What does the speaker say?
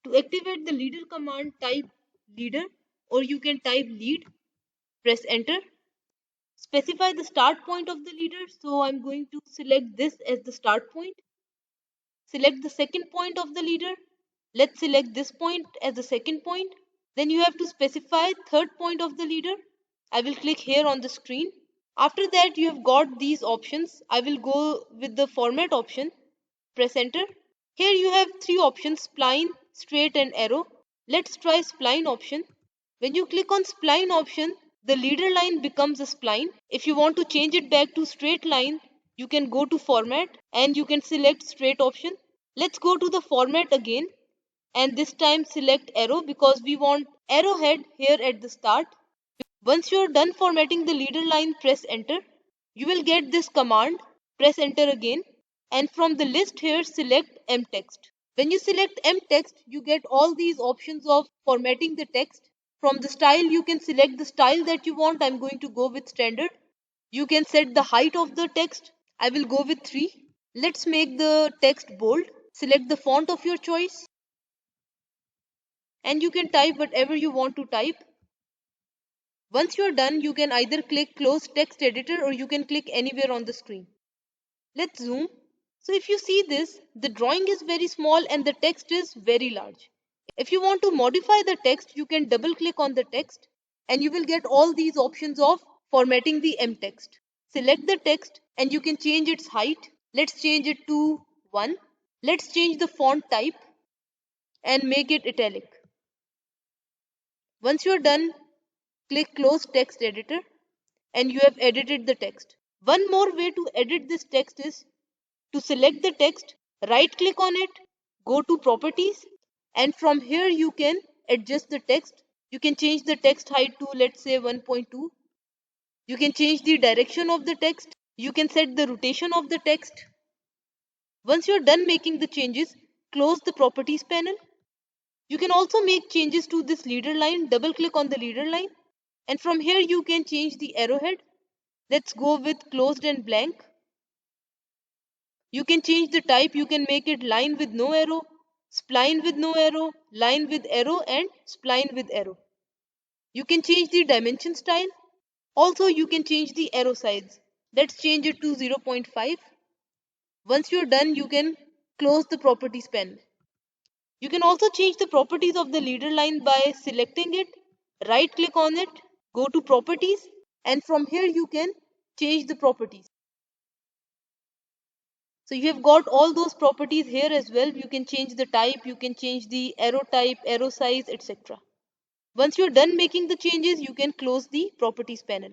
To activate the leader command, type leader or you can type lead, press enter. Specify the start point of the leader, so I'm going to select this as the start point. Select the second point of the leader. Let's select this point as the second point. Then you have to specify third point of the leader. I will click here on the screen. After that you have got these options. I will go with the format option. Press enter. Here you have three options: spline, straight and arrow. Let's try spline option. When you click on spline option, the leader line becomes a spline. If you want to change it back to straight line, you can go to format and you can select straight option. Let's go to the format again and this time select arrow because we want arrowhead here at the start. Once you are done formatting the leader line, press enter. You will get this command. Press enter again and from the list here select mtext. When you select mtext, you get all these options of formatting the text. From the style, you can select the style that you want. I'm going to go with standard. You can set the height of the text. I will go with 3. Let's make the text bold. Select the font of your choice and you can type whatever you want to type. Once you are done, you can either click close text editor or you can click anywhere on the screen. Let's zoom. So if you see this, the drawing is very small and the text is very large. If you want to modify the text, you can double click on the text and you will get all these options of formatting the mtext. Select the text and you can change its height. Let's change it to 1. Let's change the font type and make it italic. Once you are done, click close text editor and you have edited the text. One more way to edit this text is to select the text, right click on it, go to properties and from here you can adjust the text. You can change the text height to let's say 1.2. You can change the direction of the text. You can set the rotation of the text. Once you are done making the changes, close the properties panel. You can also make changes to this leader line. Double click on the leader line and from here you can change the arrowhead. Let's go with closed and blank. You can change the type. You can make it line with no arrow, spline with no arrow, line with arrow and spline with arrow. You can change the dimension style. Also you can change the arrow size. Let's change it to 0.5. Once you're done, you can close the properties panel. You can also change the properties of the leader line by selecting it, right click on it, go to properties and from here you can change the properties. So you have got all those properties here as well. You can change the type, you can change the arrow type, arrow size, etc. Once you're done making the changes, you can close the properties panel.